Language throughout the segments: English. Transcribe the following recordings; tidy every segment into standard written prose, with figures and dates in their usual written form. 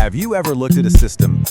Have you ever looked at a system,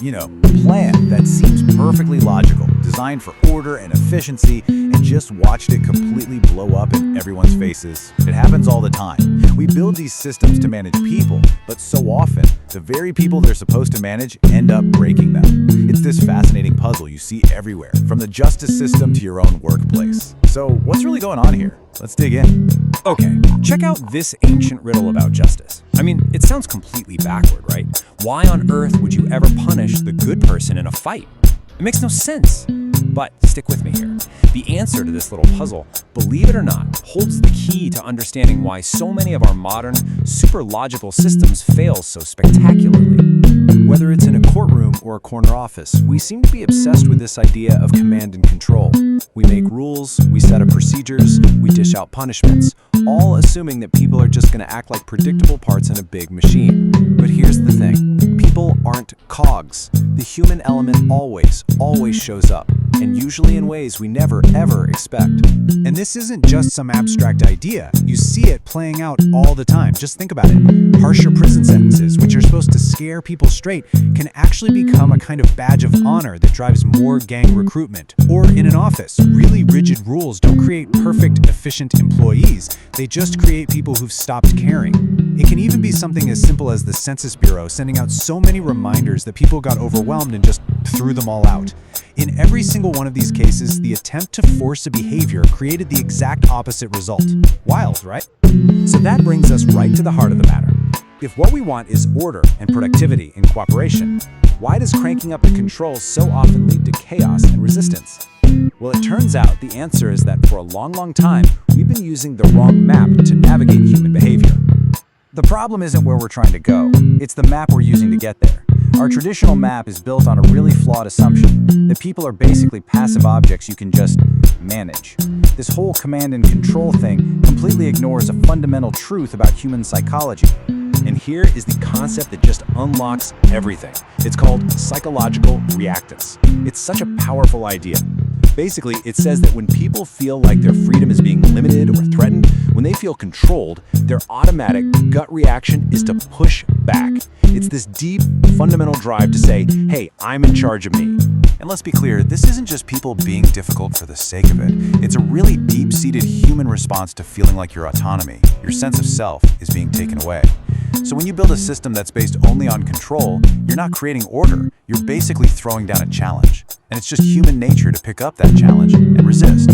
plan that seems perfectly logical, designed for order and efficiency, and just watched it completely blow up in everyone's faces? It happens all the time. We build these systems to manage people, but so often, the very people they're supposed to manage end up breaking them. It's this fascinating puzzle you see everywhere, from the justice system to your own workplace. So what's really going on here? Let's dig in. Okay, check out this ancient riddle about justice. I mean, it sounds completely backward, right? Why on earth would you ever punish the good person in a fight? It makes no sense. But stick with me here. The answer to this little puzzle, believe it or not, holds the key to understanding why so many of our modern, super logical systems fail so spectacularly. Whether it's in a courtroom or a corner office, we seem to be obsessed with this idea of command and control. We make rules, we set up procedures, we dish out punishments, all assuming that people are just going to act like predictable parts in a big machine. But here's the thing. People aren't cogs. The human element always shows up, and usually in ways we never, ever expect. And this isn't just some abstract idea. You see it playing out all the time. Just think about it. Harsher prison sentences, which are supposed to scare people straight, can actually become a kind of badge of honor that drives more gang recruitment. Or in an office, really rigid rules don't create perfect, efficient employees. They just create people who've stopped caring. It can even be something as simple as the Census Bureau sending out so many reminders that people got overwhelmed and just threw them all out. In every single one of these cases, the attempt to force a behavior created the exact opposite result. Wild, right? So that brings us right to the heart of the matter. If what we want is order and productivity and cooperation, why does cranking up the controls so often lead to chaos and resistance? Well, it turns out the answer is that for a long, long time, we've been using the wrong map to navigate human behavior. The problem isn't where we're trying to go, it's the map we're using to get there. Our traditional map is built on a really flawed assumption that people are basically passive objects you can just manage. This whole command and control thing completely ignores a fundamental truth about human psychology. And here is the concept that just unlocks everything. It's called psychological reactance. It's such a powerful idea. Basically, it says that when people feel like their freedom is being limited or threatened, when they feel controlled, their automatic gut reaction is to push back. It's this deep, fundamental drive to say, hey, I'm in charge of me. And let's be clear, this isn't just people being difficult for the sake of it. It's a really deep-seated human response to feeling like your autonomy, your sense of self, is being taken away. So when you build a system that's based only on control, you're not creating order. You're basically throwing down a challenge. And it's just human nature to pick up that challenge and resist.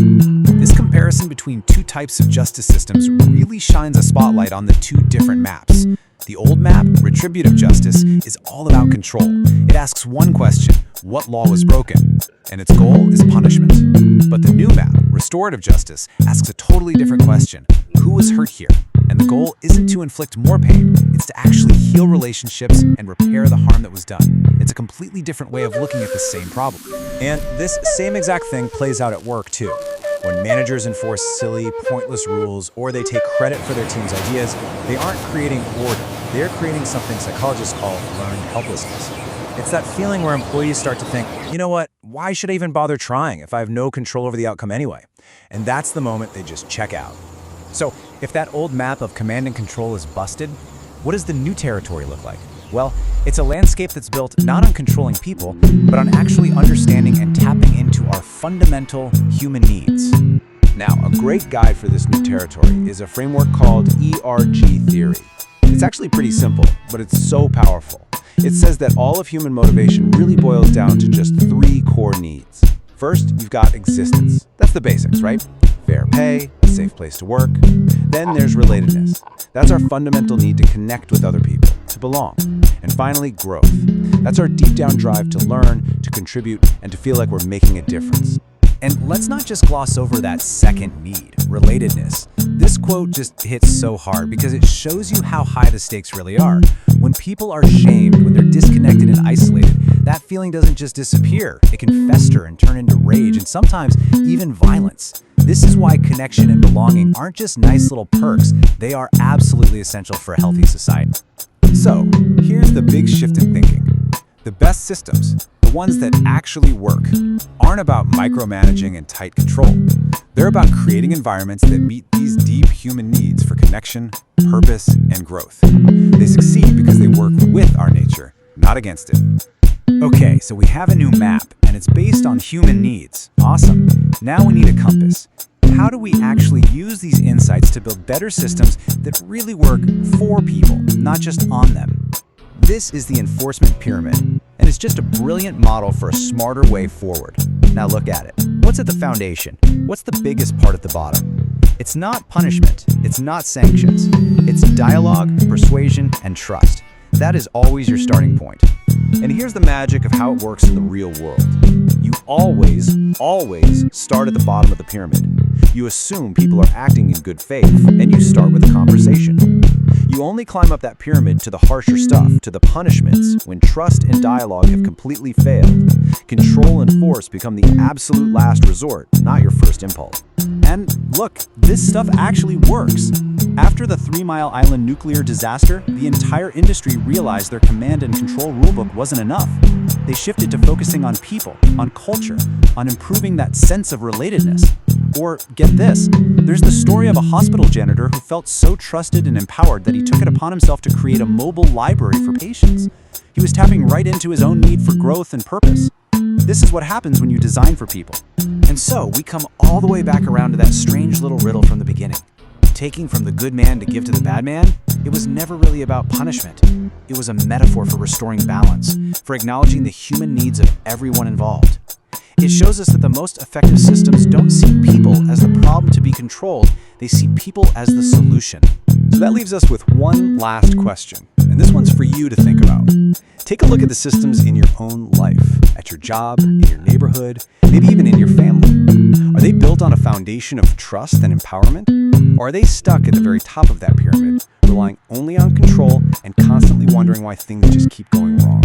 This comparison between two types of justice systems really shines a spotlight on the two different maps. The old map, retributive justice, is all about control. It asks one question: what law was broken? And its goal is punishment. But the new map, restorative justice, asks a totally different question: who was hurt here? And the goal isn't to inflict more pain, it's to actually heal relationships and repair the harm that was done. It's a completely different way of looking at the same problem. And this same exact thing plays out at work too. When managers enforce silly, pointless rules, or they take credit for their team's ideas, they aren't creating order. They're creating something psychologists call learned helplessness. It's that feeling where employees start to think, you know what, why should I even bother trying if I have no control over the outcome anyway? And that's the moment they just check out. So if that old map of command and control is busted, what does the new territory look like? Well, it's a landscape that's built not on controlling people, but on actually understanding and tapping into our fundamental human needs. Now, a great guide for this new territory is a framework called ERG theory. It's actually pretty simple, but it's so powerful. It says that all of human motivation really boils down to just three core needs. First, you've got existence. That's the basics, right? Fair pay, a safe place to work. Then there's relatedness. That's our fundamental need to connect with other people, to belong. And finally, growth. That's our deep down drive to learn, to contribute, and to feel like we're making a difference. And let's not just gloss over that second need, relatedness. This quote just hits so hard because it shows you how high the stakes really are. When people are shamed, when they're disconnected and isolated, that feeling doesn't just disappear. It can fester and turn into rage and sometimes even violence. This is why connection and belonging aren't just nice little perks. They are absolutely essential for a healthy society. So, here's the big shift in thinking. The best systems, the ones that actually work, aren't about micromanaging and tight control. They're about creating environments that meet these deep human needs for connection, purpose, and growth. They succeed because they work with our nature, not against it. Okay, so we have a new map, and it's based on human needs. Awesome. Now we need a compass. How do we actually use these insights to build better systems that really work for people, not just on them? This is the enforcement pyramid, and it's just a brilliant model for a smarter way forward. Now look at it. What's at the foundation? What's the biggest part at the bottom? It's not punishment, it's not sanctions. It's dialogue, persuasion, and trust. That is always your starting point. And here's the magic of how it works in the real world. You always start at the bottom of the pyramid. You assume people are acting in good faith, and you start with a conversation. You only climb up that pyramid to the harsher stuff, to the punishments, when trust and dialogue have completely failed. Control and force become the absolute last resort, not your first impulse. And look, this stuff actually works. After the 3 Mile Island nuclear disaster, the entire industry realized their command and control rulebook wasn't enough. They shifted to focusing on people, on culture, on improving that sense of relatedness. Or, get this, there's the story of a hospital janitor who felt so trusted and empowered that he took it upon himself to create a mobile library for patients. He was tapping right into his own need for growth and purpose. This is what happens when you design for people. And so, we come all the way back around to that strange little riddle from the beginning. Taking from the good man to give to the bad man, it was never really about punishment. It was a metaphor for restoring balance, for acknowledging the human needs of everyone involved. It shows us that the most effective systems don't see people as the problem to be controlled, they see people as the solution. So that leaves us with one last question, and this one's for you to think about. Take a look at the systems in your own life, at your job, in your neighborhood, maybe even in your family. Are they built on a foundation of trust and empowerment? Or are they stuck at the very top of that pyramid, relying only on control and constantly wondering why things just keep going wrong?